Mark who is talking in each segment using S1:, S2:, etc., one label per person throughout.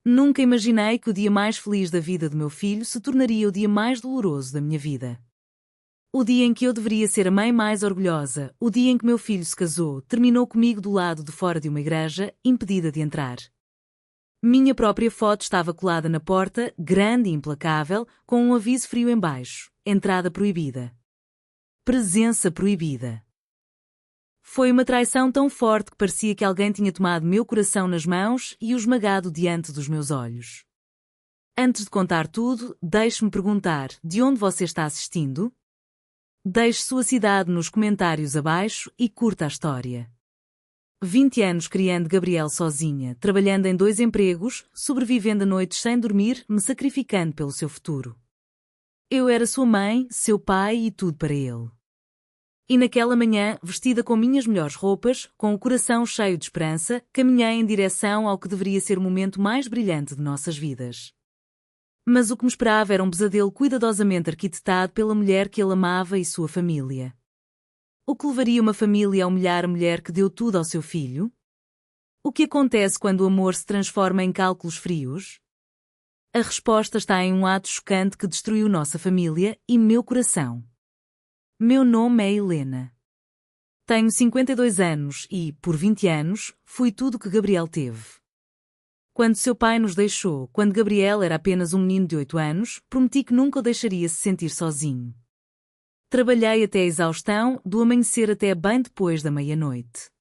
S1: Nunca imaginei que o dia mais feliz da vida do meu filho se tornaria o dia mais doloroso da minha vida. O dia em que eu deveria ser a mãe mais orgulhosa, o dia em que meu filho se casou, terminou comigo do lado de fora de uma igreja, impedida de entrar. Minha própria foto estava colada na porta, grande e implacável, com um aviso frio embaixo: entrada proibida. Presença proibida. Foi uma traição tão forte que parecia que alguém tinha tomado meu coração nas mãos e o esmagado diante dos meus olhos. Antes de contar tudo, deixe-me perguntar: de onde você está assistindo? Deixe sua cidade nos comentários abaixo e curta a história. 20 anos criando Gabriel sozinha, trabalhando em 2 empregos, sobrevivendo a noites sem dormir, me sacrificando pelo seu futuro. Eu era sua mãe, seu pai e tudo para ele. E naquela manhã, vestida com minhas melhores roupas, com o coração cheio de esperança, caminhei em direção ao que deveria ser o momento mais brilhante de nossas vidas. Mas o que me esperava era um pesadelo cuidadosamente arquitetado pela mulher que ele amava e sua família. O que levaria uma família a humilhar a mulher que deu tudo ao seu filho? O que acontece quando o amor se transforma em cálculos frios? A resposta está em um ato chocante que destruiu nossa família e meu coração. Meu nome é Helena. Tenho 52 anos e, por 20 anos, fui tudo o que Gabriel teve. Quando seu pai nos deixou, quando Gabriel era apenas um menino de 8 anos, prometi que nunca o deixaria se sentir sozinho. Trabalhei até a exaustão, do amanhecer até bem depois da meia-noite.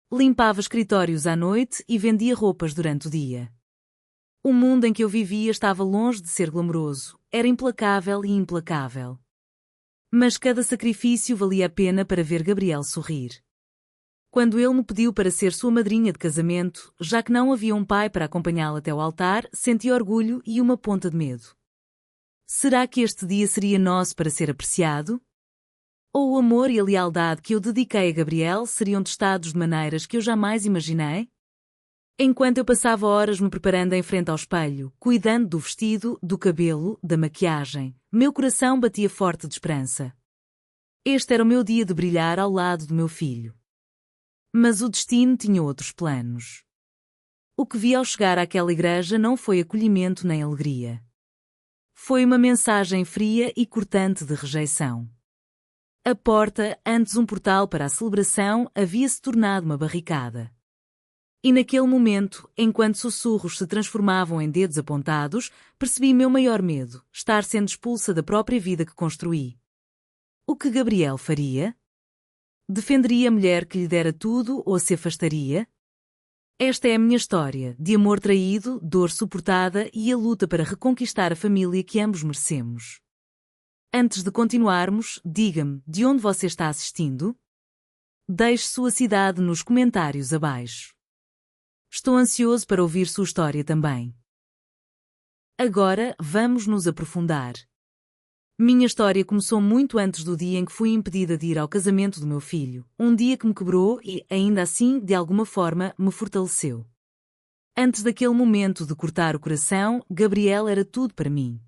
S1: Limpava escritórios à noite e vendia roupas durante o dia. O mundo em que eu vivia estava longe de ser glamouroso, era implacável e implacável. Mas cada sacrifício valia a pena para ver Gabriel sorrir. Quando ele me pediu para ser sua madrinha de casamento, já que não havia um pai para acompanhá-lo até o altar, senti orgulho e uma ponta de medo. Será que este dia seria nosso para ser apreciado? Ou o amor e a lealdade que eu dediquei a Gabriel seriam testados de maneiras que eu jamais imaginei? Enquanto eu passava horas me preparando em frente ao espelho, cuidando do vestido, do cabelo, da maquiagem, meu coração batia forte de esperança. Este era o meu dia de brilhar ao lado do meu filho. Mas o destino tinha outros planos. O que vi ao chegar àquela igreja não foi acolhimento nem alegria. Foi uma mensagem fria e cortante de rejeição. A porta, antes um portal para a celebração, havia-se tornado uma barricada. E naquele momento, enquanto sussurros se transformavam em dedos apontados, percebi meu maior medo: estar sendo expulsa da própria vida que construí. O que Gabriel faria? Defenderia a mulher que lhe dera tudo ou se afastaria? Esta é a minha história, de amor traído, dor suportada e a luta para reconquistar a família que ambos merecemos. Antes de continuarmos, diga-me, de onde você está assistindo? Deixe sua cidade nos comentários abaixo. Estou ansioso para ouvir sua história também. Agora, vamos nos aprofundar. Minha história começou muito antes do dia em que fui impedida de ir ao casamento do meu filho, um dia que me quebrou e, ainda assim, de alguma forma, me fortaleceu. Antes daquele momento de cortar o coração, Gabriel era tudo para mim.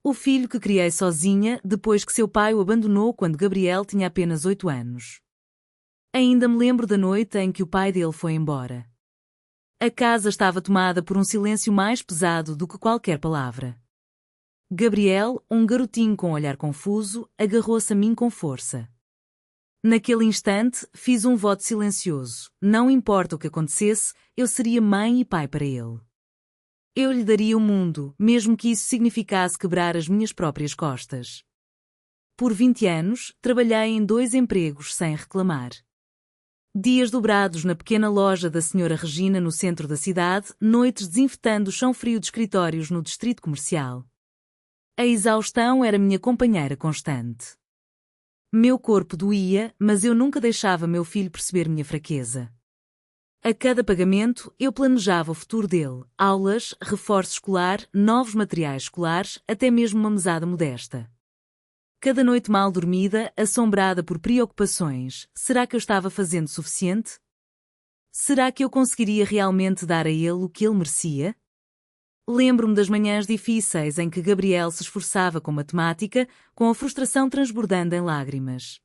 S1: O filho que criei sozinha, depois que seu pai o abandonou quando Gabriel tinha apenas 8 anos. Ainda me lembro da noite em que o pai dele foi embora. A casa estava tomada por um silêncio mais pesado do que qualquer palavra. Gabriel, um garotinho com um olhar confuso, agarrou-se a mim com força. Naquele instante, fiz um voto silencioso: não importa o que acontecesse, eu seria mãe e pai para ele. Eu lhe daria o mundo, mesmo que isso significasse quebrar as minhas próprias costas. Por 20 anos, trabalhei em 2 empregos sem reclamar. Dias dobrados na pequena loja da Sra. Regina no centro da cidade, noites desinfetando o chão frio de escritórios no distrito comercial. A exaustão era minha companheira constante. Meu corpo doía, mas eu nunca deixava meu filho perceber minha fraqueza. A cada pagamento, eu planejava o futuro dele: aulas, reforço escolar, novos materiais escolares, até mesmo uma mesada modesta. Cada noite mal dormida, assombrada por preocupações: será que eu estava fazendo o suficiente? Será que eu conseguiria realmente dar a ele o que ele merecia? Lembro-me das manhãs difíceis em que Gabriel se esforçava com matemática, com a frustração transbordando em lágrimas.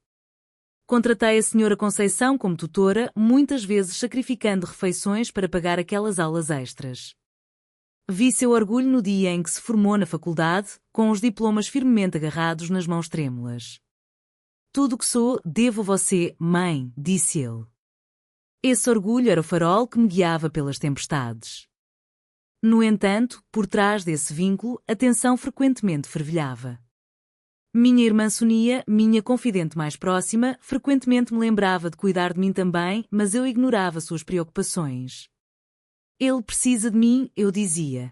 S1: Contratei a Sra. Conceição como tutora, muitas vezes sacrificando refeições para pagar aquelas aulas extras. Vi seu orgulho no dia em que se formou na faculdade, com os diplomas firmemente agarrados nas mãos trêmulas. Tudo o que sou, devo a você, mãe, disse ele. Esse orgulho era o farol que me guiava pelas tempestades. No entanto, por trás desse vínculo, a tensão frequentemente fervilhava. Minha irmã Sonia, minha confidente mais próxima, frequentemente me lembrava de cuidar de mim também, mas eu ignorava suas preocupações. Ele precisa de mim, eu dizia.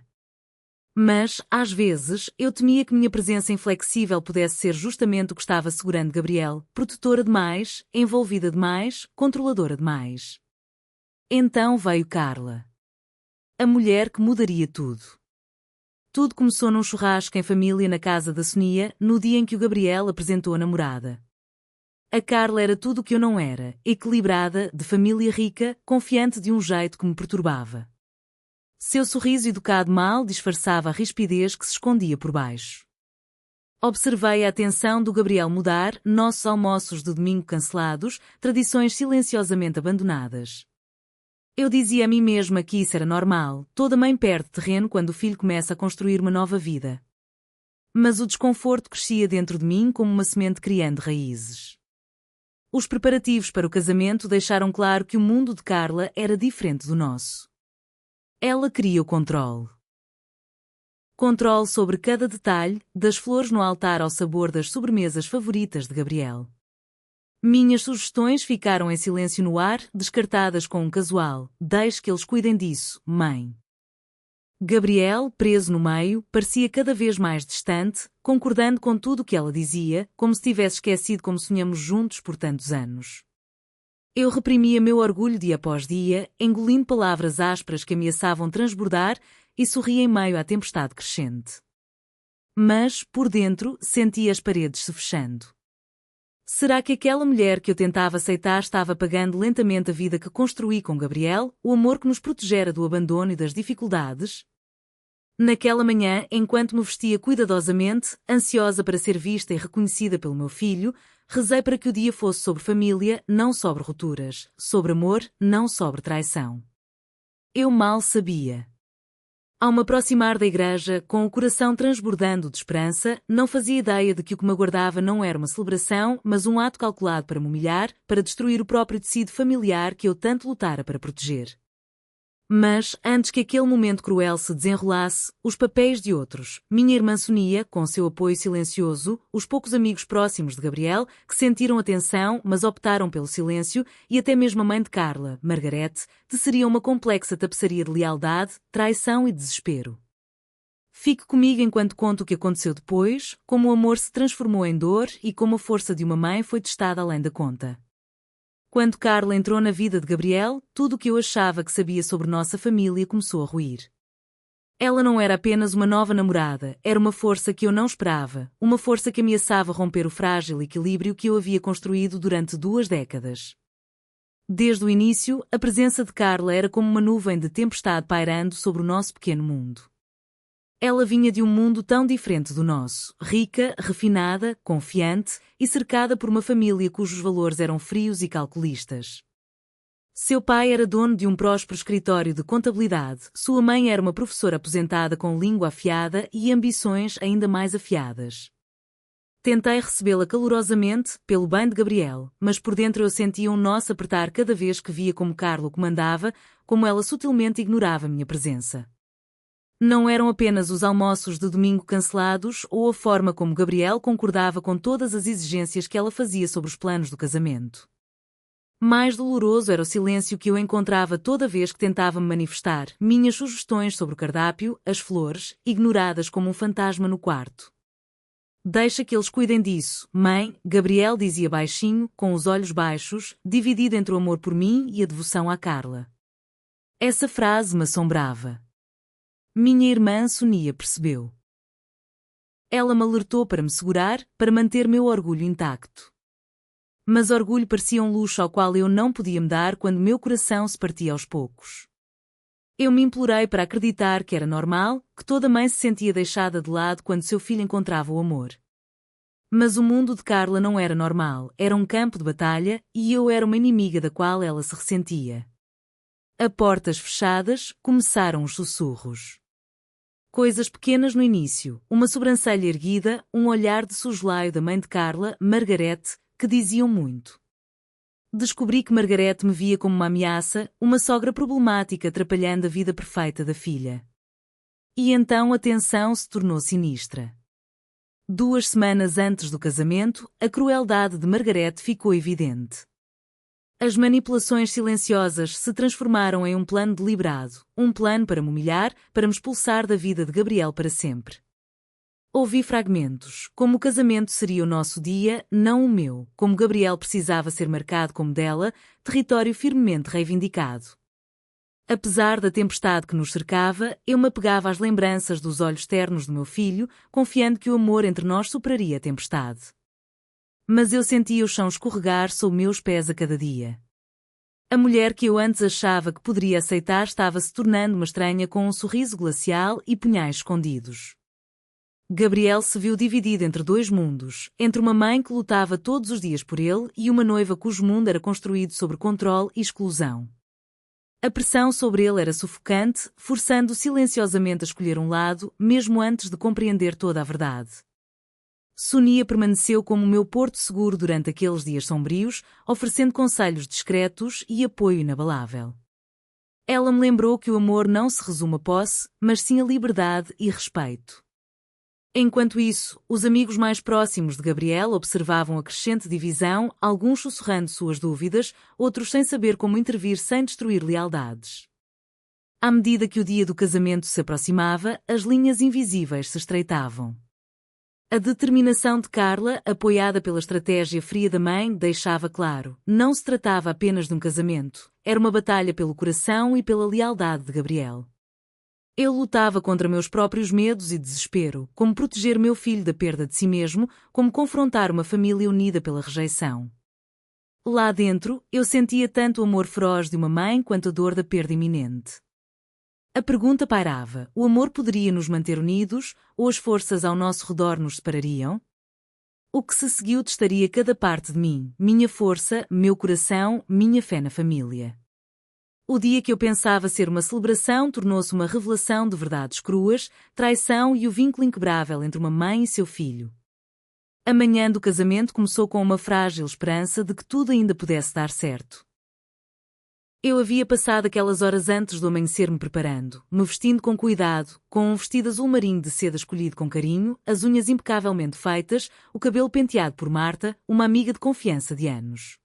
S1: Mas, às vezes, eu temia que minha presença inflexível pudesse ser justamente o que estava segurando Gabriel, protetora demais, envolvida demais, controladora demais. Então veio Carla. A mulher que mudaria tudo. Tudo começou num churrasco em família na casa da Sonia, no dia em que o Gabriel apresentou a namorada. A Carla era tudo o que eu não era, equilibrada, de família rica, confiante de um jeito que me perturbava. Seu sorriso educado mal disfarçava a rispidez que se escondia por baixo. Observei a atenção do Gabriel mudar, nossos almoços de domingo cancelados, tradições silenciosamente abandonadas. Eu dizia a mim mesma que isso era normal, toda mãe perde terreno quando o filho começa a construir uma nova vida. Mas o desconforto crescia dentro de mim como uma semente criando raízes. Os preparativos para o casamento deixaram claro que o mundo de Carla era diferente do nosso. Ela queria o controle. Controle sobre cada detalhe, das flores no altar ao sabor das sobremesas favoritas de Gabriel. Minhas sugestões ficaram em silêncio no ar, descartadas com um casual: deixe que eles cuidem disso, mãe. Gabriel, preso no meio, parecia cada vez mais distante, concordando com tudo o que ela dizia, como se tivesse esquecido como sonhamos juntos por tantos anos. Eu reprimia meu orgulho dia após dia, engolindo palavras ásperas que ameaçavam transbordar, e sorria em meio à tempestade crescente. Mas, por dentro, sentia as paredes se fechando. Será que aquela mulher que eu tentava aceitar estava apagando lentamente a vida que construí com Gabriel, o amor que nos protegera do abandono e das dificuldades? Naquela manhã, enquanto me vestia cuidadosamente, ansiosa para ser vista e reconhecida pelo meu filho, rezei para que o dia fosse sobre família, não sobre rupturas, sobre amor, não sobre traição. Eu mal sabia. Ao me aproximar da igreja, com o coração transbordando de esperança, não fazia ideia de que o que me aguardava não era uma celebração, mas um ato calculado para me humilhar, para destruir o próprio tecido familiar que eu tanto lutara para proteger. Mas, antes que aquele momento cruel se desenrolasse, os papéis de outros, minha irmã Sonia, com seu apoio silencioso, os poucos amigos próximos de Gabriel, que sentiram a tensão, mas optaram pelo silêncio, e até mesmo a mãe de Carla, Margarete, teceriam uma complexa tapeçaria de lealdade, traição e desespero. Fique comigo enquanto conto o que aconteceu depois, como o amor se transformou em dor e como a força de uma mãe foi testada além da conta. Quando Carla entrou na vida de Gabriel, tudo o que eu achava que sabia sobre nossa família começou a ruir. Ela não era apenas uma nova namorada, era uma força que eu não esperava, uma força que ameaçava romper o frágil equilíbrio que eu havia construído durante 2 décadas. Desde o início, a presença de Carla era como uma nuvem de tempestade pairando sobre o nosso pequeno mundo. Ela vinha de um mundo tão diferente do nosso, rica, refinada, confiante e cercada por uma família cujos valores eram frios e calculistas. Seu pai era dono de um próspero escritório de contabilidade, sua mãe era uma professora aposentada com língua afiada e ambições ainda mais afiadas. Tentei recebê-la calorosamente, pelo bem de Gabriel, mas por dentro eu sentia um nó apertar cada vez que via como Carla o comandava, como ela sutilmente ignorava minha presença. Não eram apenas os almoços de domingo cancelados ou a forma como Gabriel concordava com todas as exigências que ela fazia sobre os planos do casamento. Mais doloroso era o silêncio que eu encontrava toda vez que tentava me manifestar, minhas sugestões sobre o cardápio, as flores, ignoradas como um fantasma no quarto. Deixa que eles cuidem disso, mãe, Gabriel dizia baixinho, com os olhos baixos, dividido entre o amor por mim e a devoção à Carla. Essa frase me assombrava. Minha irmã Sonia percebeu. Ela me alertou para me segurar, para manter meu orgulho intacto. Mas orgulho parecia um luxo ao qual eu não podia me dar quando meu coração se partia aos poucos. Eu me implorei para acreditar que era normal, que toda mãe se sentia deixada de lado quando seu filho encontrava o amor. Mas o mundo de Carla não era normal, era um campo de batalha, e eu era uma inimiga da qual ela se ressentia. A portas fechadas, começaram os sussurros. Coisas pequenas no início, uma sobrancelha erguida, um olhar de soslaio da mãe de Carla, Margarete, que diziam muito. Descobri que Margarete me via como uma ameaça, uma sogra problemática atrapalhando a vida perfeita da filha. E então a tensão se tornou sinistra. 2 semanas antes do casamento, a crueldade de Margarete ficou evidente. As manipulações silenciosas se transformaram em um plano deliberado, um plano para me humilhar, para me expulsar da vida de Gabriel para sempre. Ouvi fragmentos, como o casamento seria o nosso dia, não o meu, como Gabriel precisava ser marcado como dela, território firmemente reivindicado. Apesar da tempestade que nos cercava, eu me apegava às lembranças dos olhos ternos do meu filho, confiando que o amor entre nós superaria a tempestade. Mas eu sentia o chão escorregar sob meus pés a cada dia. A mulher que eu antes achava que poderia aceitar estava se tornando uma estranha com um sorriso glacial e punhais escondidos. Gabriel se viu dividido entre 2 mundos, entre uma mãe que lutava todos os dias por ele e uma noiva cujo mundo era construído sobre controle e exclusão. A pressão sobre ele era sufocante, forçando-o silenciosamente a escolher um lado, mesmo antes de compreender toda a verdade. Sonia permaneceu como meu porto seguro durante aqueles dias sombrios, oferecendo conselhos discretos e apoio inabalável. Ela me lembrou que o amor não se resume a posse, mas sim a liberdade e respeito. Enquanto isso, os amigos mais próximos de Gabriel observavam a crescente divisão, alguns sussurrando suas dúvidas, outros sem saber como intervir sem destruir lealdades. À medida que o dia do casamento se aproximava, as linhas invisíveis se estreitavam. A determinação de Carla, apoiada pela estratégia fria da mãe, deixava claro, não se tratava apenas de um casamento, era uma batalha pelo coração e pela lealdade de Gabriel. Eu lutava contra meus próprios medos e desespero, como proteger meu filho da perda de si mesmo, como confrontar uma família unida pela rejeição. Lá dentro, eu sentia tanto o amor feroz de uma mãe quanto a dor da perda iminente. A pergunta pairava: o amor poderia nos manter unidos, ou as forças ao nosso redor nos separariam? O que se seguiu testaria cada parte de mim, minha força, meu coração, minha fé na família. O dia que eu pensava ser uma celebração tornou-se uma revelação de verdades cruas, traição e o vínculo inquebrável entre uma mãe e seu filho. A manhã do casamento começou com uma frágil esperança de que tudo ainda pudesse dar certo. Eu havia passado aquelas horas antes do amanhecer me preparando, me vestindo com cuidado, com um vestido azul marinho de seda escolhido com carinho, as unhas impecavelmente feitas, o cabelo penteado por Marta, uma amiga de confiança de anos.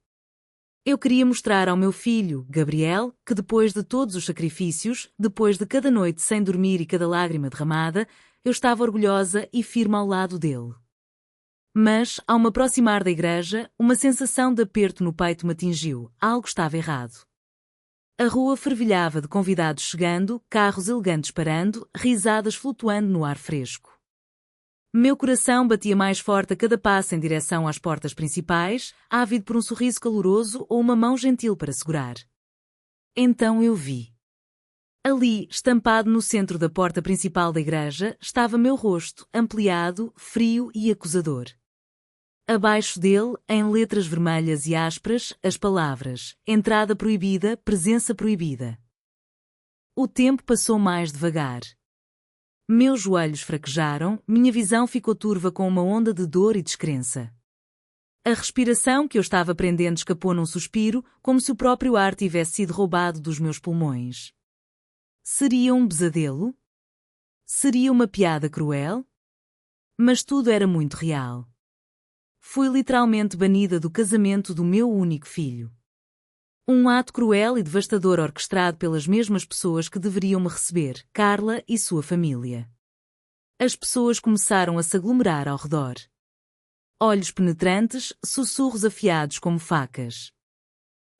S1: Eu queria mostrar ao meu filho, Gabriel, que depois de todos os sacrifícios, depois de cada noite sem dormir e cada lágrima derramada, eu estava orgulhosa e firme ao lado dele. Mas, ao me aproximar da igreja, uma sensação de aperto no peito me atingiu, algo estava errado. A rua fervilhava de convidados chegando, carros elegantes parando, risadas flutuando no ar fresco. Meu coração batia mais forte a cada passo em direção às portas principais, ávido por um sorriso caloroso ou uma mão gentil para segurar. Então eu vi. Ali, estampado no centro da porta principal da igreja, estava meu rosto, ampliado, frio e acusador. Abaixo dele, em letras vermelhas e ásperas, as palavras: entrada proibida, presença proibida. O tempo passou mais devagar. Meus joelhos fraquejaram, minha visão ficou turva com uma onda de dor e descrença. A respiração que eu estava prendendo escapou num suspiro, como se o próprio ar tivesse sido roubado dos meus pulmões. Seria um pesadelo? Seria uma piada cruel? Mas tudo era muito real. Fui literalmente banida do casamento do meu único filho. Um ato cruel e devastador orquestrado pelas mesmas pessoas que deveriam me receber, Carla e sua família. As pessoas começaram a se aglomerar ao redor. Olhos penetrantes, sussurros afiados como facas.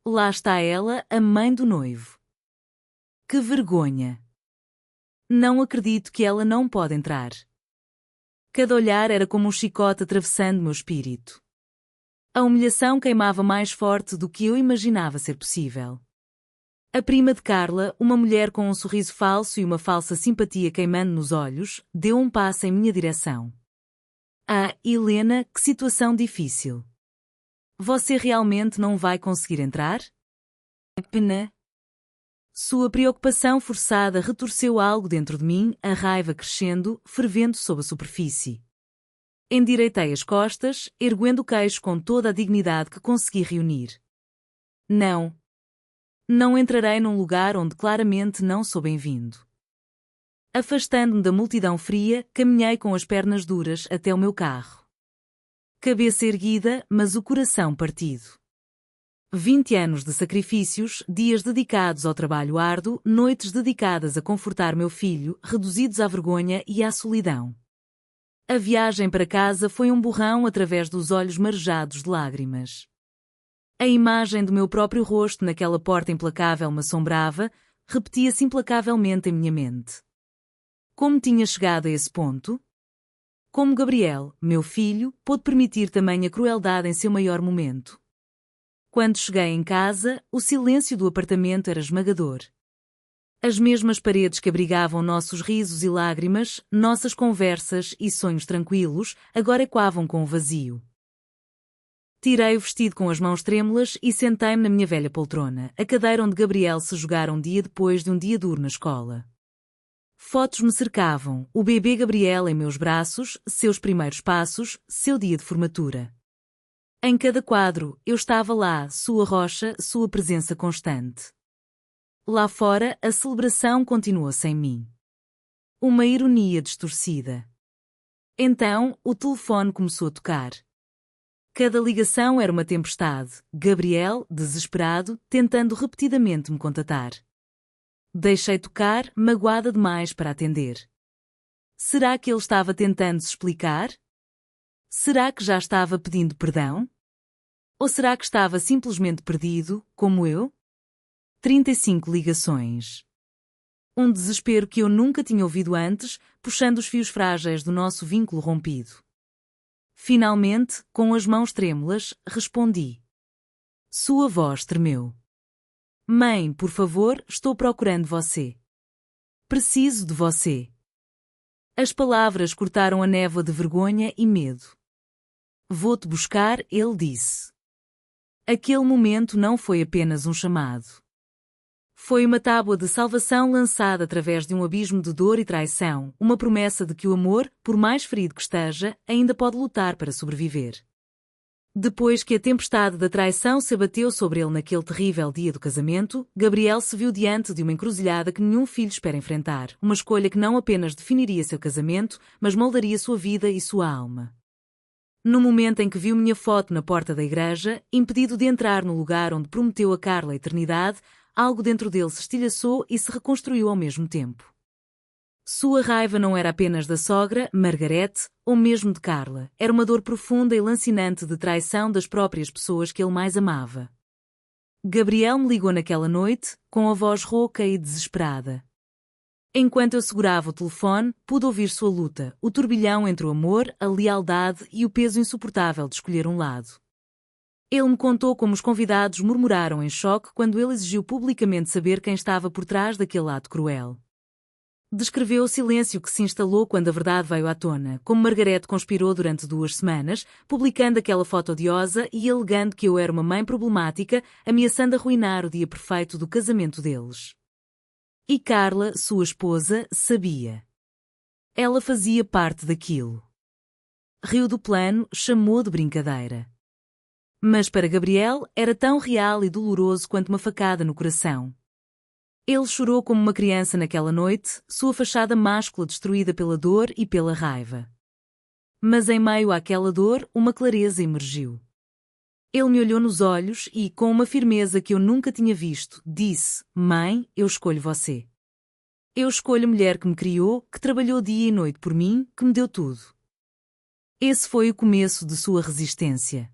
S1: Lá está ela, a mãe do noivo. Que vergonha! Não acredito que ela não pode entrar. Cada olhar era como um chicote atravessando meu espírito. A humilhação queimava mais forte do que eu imaginava ser possível. A prima de Carla, uma mulher com um sorriso falso e uma falsa simpatia queimando nos olhos, deu um passo em minha direção. Ah, Helena, que situação difícil. Você realmente não vai conseguir entrar? Pena. Sua preocupação forçada retorceu algo dentro de mim, a raiva crescendo, fervendo sob a superfície. Endireitei as costas, erguendo o queixo com toda a dignidade que consegui reunir. Não. Não entrarei num lugar onde claramente não sou bem-vindo. Afastando-me da multidão fria, caminhei com as pernas duras até o meu carro. Cabeça erguida, mas o coração partido. 20 anos de sacrifícios, dias dedicados ao trabalho árduo, noites dedicadas a confortar meu filho, reduzidos à vergonha e à solidão. A viagem para casa foi um borrão através dos olhos marejados de lágrimas. A imagem do meu próprio rosto naquela porta implacável me assombrava, repetia-se implacavelmente em minha mente. Como tinha chegado a esse ponto? Como Gabriel, meu filho, pôde permitir tamanha crueldade em seu maior momento? Quando cheguei em casa, o silêncio do apartamento era esmagador. As mesmas paredes que abrigavam nossos risos e lágrimas, nossas conversas e sonhos tranquilos, agora ecoavam com o vazio. Tirei o vestido com as mãos trêmulas e sentei-me na minha velha poltrona, a cadeira onde Gabriel se jogara um dia depois de um dia duro na escola. Fotos me cercavam, o bebê Gabriel em meus braços, seus primeiros passos, seu dia de formatura. Em cada quadro, eu estava lá, sua rocha, sua presença constante. Lá fora, a celebração continuou sem mim. Uma ironia distorcida. Então, o telefone começou a tocar. Cada ligação era uma tempestade, Gabriel, desesperado, tentando repetidamente me contatar. Deixei tocar, magoada demais para atender. Será que ele estava tentando se explicar? Será que já estava pedindo perdão? Ou será que estava simplesmente perdido, como eu? 35 ligações. Um desespero que eu nunca tinha ouvido antes, puxando os fios frágeis do nosso vínculo rompido. Finalmente, com as mãos trêmulas, respondi. Sua voz tremeu. Mãe, por favor, estou procurando você. Preciso de você. As palavras cortaram a névoa de vergonha e medo. Vou-te buscar, ele disse. Aquele momento não foi apenas um chamado. Foi uma tábua de salvação lançada através de um abismo de dor e traição, uma promessa de que o amor, por mais ferido que esteja, ainda pode lutar para sobreviver. Depois que a tempestade da traição se abateu sobre ele naquele terrível dia do casamento, Gabriel se viu diante de uma encruzilhada que nenhum filho espera enfrentar, uma escolha que não apenas definiria seu casamento, mas moldaria sua vida e sua alma. No momento em que viu minha foto na porta da igreja, impedido de entrar no lugar onde prometeu a Carla a eternidade, algo dentro dele se estilhaçou e se reconstruiu ao mesmo tempo. Sua raiva não era apenas da sogra, Margarete, ou mesmo de Carla, era uma dor profunda e lancinante de traição das próprias pessoas que ele mais amava. Gabriel me ligou naquela noite, com a voz rouca e desesperada. Enquanto eu segurava o telefone, pude ouvir sua luta, o turbilhão entre o amor, a lealdade e o peso insuportável de escolher um lado. Ele me contou como os convidados murmuraram em choque quando ele exigiu publicamente saber quem estava por trás daquele ato cruel. Descreveu o silêncio que se instalou quando a verdade veio à tona, como Margarete conspirou durante 2 semanas, publicando aquela foto odiosa e alegando que eu era uma mãe problemática, ameaçando arruinar o dia perfeito do casamento deles. E Carla, sua esposa, sabia. Ela fazia parte daquilo. Riu do plano, chamou de brincadeira. Mas para Gabriel era tão real e doloroso quanto uma facada no coração. Ele chorou como uma criança naquela noite, sua fachada máscula destruída pela dor e pela raiva. Mas em meio àquela dor, uma clareza emergiu. Ele me olhou nos olhos e, com uma firmeza que eu nunca tinha visto, disse: Mãe, eu escolho você. Eu escolho a mulher que me criou, que trabalhou dia e noite por mim, que me deu tudo. Esse foi o começo de sua resistência.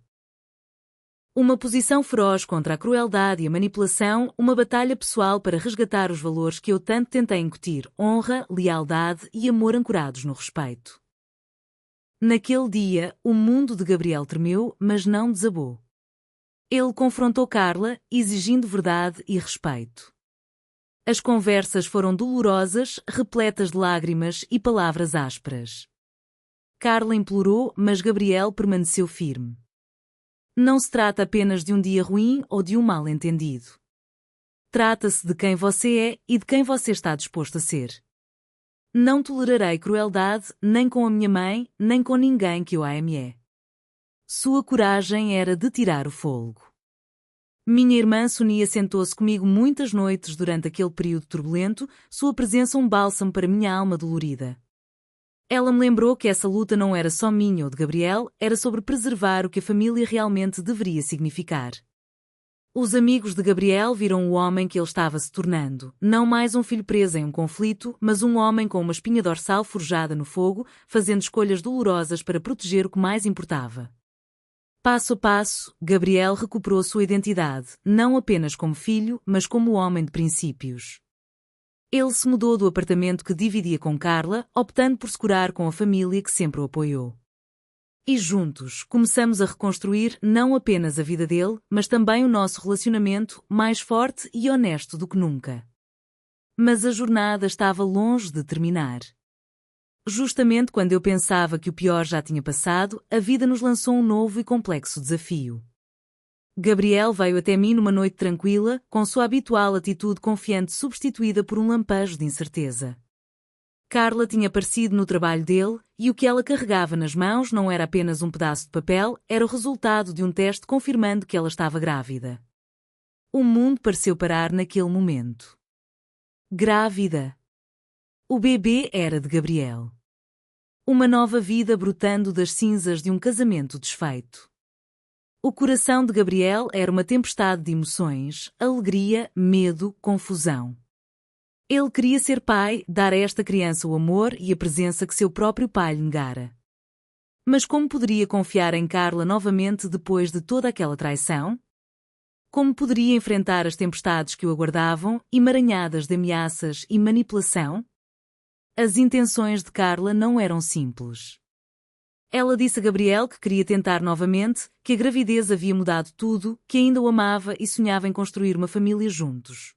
S1: Uma posição feroz contra a crueldade e a manipulação, uma batalha pessoal para resgatar os valores que eu tanto tentei incutir, honra, lealdade e amor ancorados no respeito. Naquele dia, o mundo de Gabriel tremeu, mas não desabou. Ele confrontou Carla, exigindo verdade e respeito. As conversas foram dolorosas, repletas de lágrimas e palavras ásperas. Carla implorou, mas Gabriel permaneceu firme. Não se trata apenas de um dia ruim ou de um mal-entendido. Trata-se de quem você é e de quem você está disposto a ser. Não tolerarei crueldade, nem com a minha mãe, nem com ninguém que eu ame. Sua coragem era de tirar o fôlego. Minha irmã Sonia sentou-se comigo muitas noites durante aquele período turbulento, sua presença um bálsamo para minha alma dolorida. Ela me lembrou que essa luta não era só minha ou de Gabriel, era sobre preservar o que a família realmente deveria significar. Os amigos de Gabriel viram o homem que ele estava se tornando, não mais um filho preso em um conflito, mas um homem com uma espinha dorsal forjada no fogo, fazendo escolhas dolorosas para proteger o que mais importava. Passo a passo, Gabriel recuperou sua identidade, não apenas como filho, mas como homem de princípios. Ele se mudou do apartamento que dividia com Carla, optando por se curar com a família que sempre o apoiou. E juntos, começamos a reconstruir não apenas a vida dele, mas também o nosso relacionamento, mais forte e honesto do que nunca. Mas a jornada estava longe de terminar. Justamente quando eu pensava que o pior já tinha passado, a vida nos lançou um novo e complexo desafio. Gabriel veio até mim numa noite tranquila, com sua habitual atitude confiante substituída por um lampejo de incerteza. Carla tinha aparecido no trabalho dele, e o que ela carregava nas mãos não era apenas um pedaço de papel, era o resultado de um teste confirmando que ela estava grávida. O mundo pareceu parar naquele momento. Grávida. O bebê era de Gabriel. Uma nova vida brotando das cinzas de um casamento desfeito. O coração de Gabriel era uma tempestade de emoções, alegria, medo, confusão. Ele queria ser pai, dar a esta criança o amor e a presença que seu próprio pai lhe negara. Mas como poderia confiar em Carla novamente depois de toda aquela traição? Como poderia enfrentar as tempestades que o aguardavam, emaranhadas de ameaças e manipulação? As intenções de Carla não eram simples. Ela disse a Gabriel que queria tentar novamente, que a gravidez havia mudado tudo, que ainda o amava e sonhava em construir uma família juntos.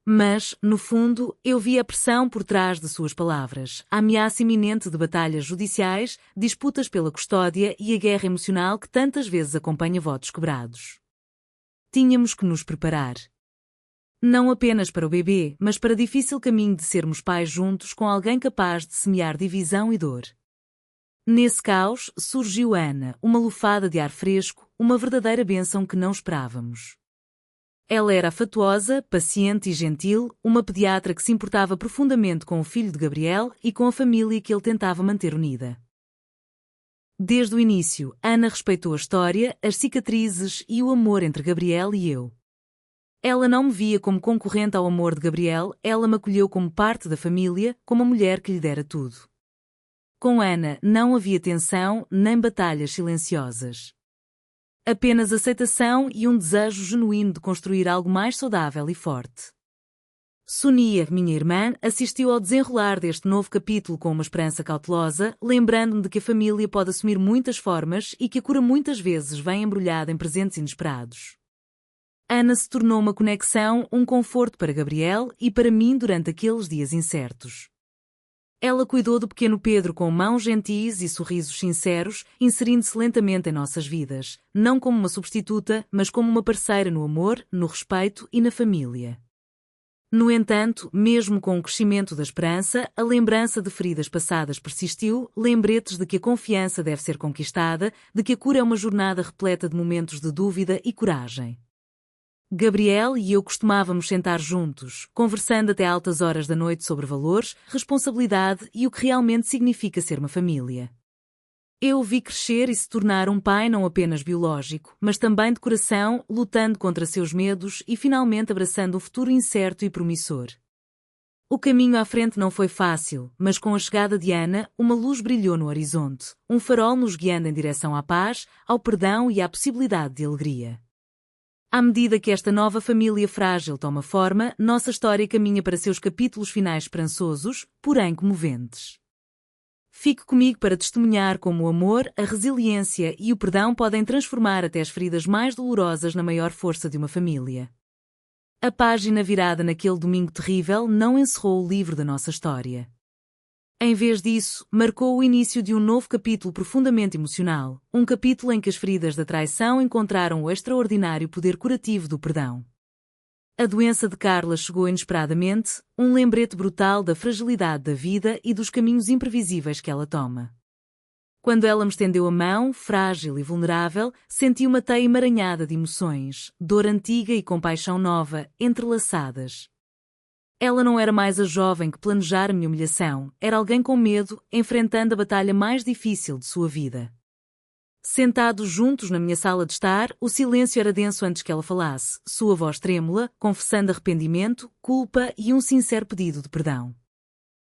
S1: Mas, no fundo, eu via a pressão por trás de suas palavras, a ameaça iminente de batalhas judiciais, disputas pela custódia e a guerra emocional que tantas vezes acompanha votos quebrados. Tínhamos que nos preparar. Não apenas para o bebê, mas para o difícil caminho de sermos pais juntos com alguém capaz de semear divisão e dor. Nesse caos, surgiu Ana, uma lufada de ar fresco, uma verdadeira bênção que não esperávamos. Ela era afetuosa, paciente e gentil, uma pediatra que se importava profundamente com o filho de Gabriel e com a família que ele tentava manter unida. Desde o início, Ana respeitou a história, as cicatrizes e o amor entre Gabriel e eu. Ela não me via como concorrente ao amor de Gabriel, ela me acolheu como parte da família, como a mulher que lhe dera tudo. Com Ana não havia tensão, nem batalhas silenciosas. Apenas aceitação e um desejo genuíno de construir algo mais saudável e forte. Sonia, minha irmã, assistiu ao desenrolar deste novo capítulo com uma esperança cautelosa, lembrando-me de que a família pode assumir muitas formas e que a cura muitas vezes vem embrulhada em presentes inesperados. Ana se tornou uma conexão, um conforto para Gabriel e para mim durante aqueles dias incertos. Ela cuidou do pequeno Pedro com mãos gentis e sorrisos sinceros, inserindo-se lentamente em nossas vidas, não como uma substituta, mas como uma parceira no amor, no respeito e na família. No entanto, mesmo com o crescimento da esperança, a lembrança de feridas passadas persistiu, lembretes de que a confiança deve ser conquistada, de que a cura é uma jornada repleta de momentos de dúvida e coragem. Gabriel e eu costumávamos sentar juntos, conversando até altas horas da noite sobre valores, responsabilidade e o que realmente significa ser uma família. Eu o vi crescer e se tornar um pai não apenas biológico, mas também de coração, lutando contra seus medos e finalmente abraçando um futuro incerto e promissor. O caminho à frente não foi fácil, mas com a chegada de Ana, uma luz brilhou no horizonte, um farol nos guiando em direção à paz, ao perdão e à possibilidade de alegria. À medida que esta nova família frágil toma forma, nossa história caminha para seus capítulos finais esperançosos, porém comoventes. Fique comigo para testemunhar como o amor, a resiliência e o perdão podem transformar até as feridas mais dolorosas na maior força de uma família. A página virada naquele domingo terrível não encerrou o livro da nossa história. Em vez disso, marcou o início de um novo capítulo profundamente emocional, um capítulo em que as feridas da traição encontraram o extraordinário poder curativo do perdão. A doença de Carla chegou inesperadamente, um lembrete brutal da fragilidade da vida e dos caminhos imprevisíveis que ela toma. Quando ela me estendeu a mão, frágil e vulnerável, senti uma teia emaranhada de emoções, dor antiga e compaixão nova, entrelaçadas. Ela não era mais a jovem que planejara minha humilhação, era alguém com medo, enfrentando a batalha mais difícil de sua vida. Sentados juntos na minha sala de estar, o silêncio era denso antes que ela falasse, sua voz trêmula, confessando arrependimento, culpa e um sincero pedido de perdão.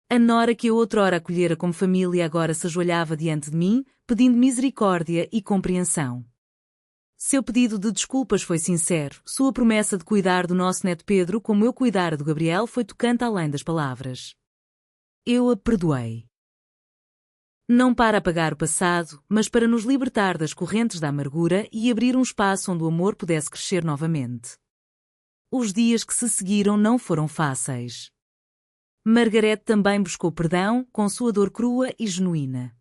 S1: A nora que eu outrora acolhera como família agora se ajoelhava diante de mim, pedindo misericórdia e compreensão. Seu pedido de desculpas foi sincero, sua promessa de cuidar do nosso neto Pedro como eu cuidara do Gabriel foi tocante além das palavras. Eu a perdoei. Não para apagar o passado, mas para nos libertar das correntes da amargura e abrir um espaço onde o amor pudesse crescer novamente. Os dias que se seguiram não foram fáceis. Margarete também buscou perdão, com sua dor crua e genuína.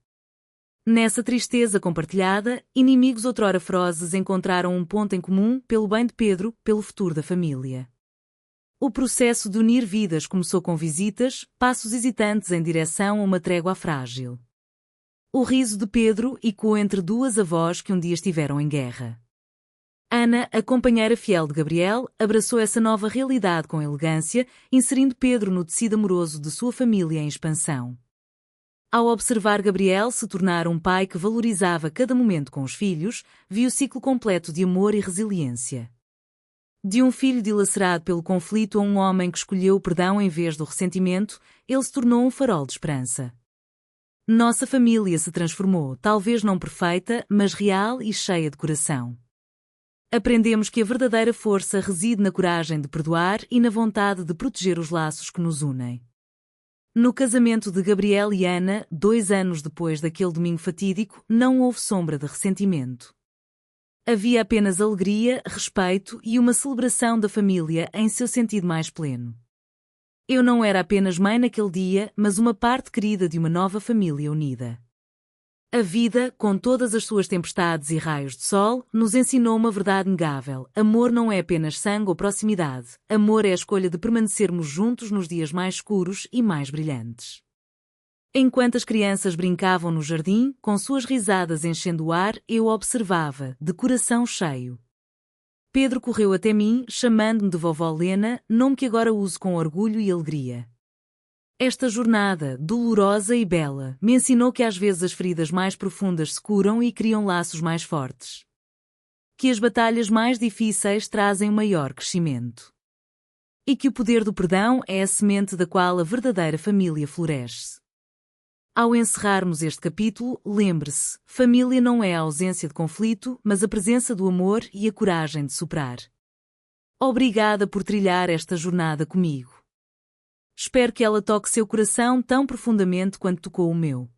S1: Nessa tristeza compartilhada, inimigos outrora ferozes encontraram um ponto em comum pelo bem de Pedro, pelo futuro da família. O processo de unir vidas começou com visitas, passos hesitantes em direção a uma trégua frágil. O riso de Pedro ecoou entre duas avós que um dia estiveram em guerra. Ana, a companheira fiel de Gabriel, abraçou essa nova realidade com elegância, inserindo Pedro no tecido amoroso de sua família em expansão. Ao observar Gabriel se tornar um pai que valorizava cada momento com os filhos, viu o ciclo completo de amor e resiliência. De um filho dilacerado pelo conflito a um homem que escolheu o perdão em vez do ressentimento, ele se tornou um farol de esperança. Nossa família se transformou, talvez não perfeita, mas real e cheia de coração. Aprendemos que a verdadeira força reside na coragem de perdoar e na vontade de proteger os laços que nos unem. No casamento de Gabriel e Ana, 2 anos depois daquele domingo fatídico, não houve sombra de ressentimento. Havia apenas alegria, respeito e uma celebração da família em seu sentido mais pleno. Eu não era apenas mãe naquele dia, mas uma parte querida de uma nova família unida. A vida, com todas as suas tempestades e raios de sol, nos ensinou uma verdade inegável. Amor não é apenas sangue ou proximidade. Amor é a escolha de permanecermos juntos nos dias mais escuros e mais brilhantes. Enquanto as crianças brincavam no jardim, com suas risadas enchendo o ar, eu observava, de coração cheio. Pedro correu até mim, chamando-me de vovó Lena, nome que agora uso com orgulho e alegria. Esta jornada, dolorosa e bela, me ensinou que às vezes as feridas mais profundas se curam e criam laços mais fortes. Que as batalhas mais difíceis trazem um maior crescimento. E que o poder do perdão é a semente da qual a verdadeira família floresce. Ao encerrarmos este capítulo, lembre-se, família não é a ausência de conflito, mas a presença do amor e a coragem de superar. Obrigada por trilhar esta jornada comigo. Espero que ela toque seu coração tão profundamente quanto tocou o meu.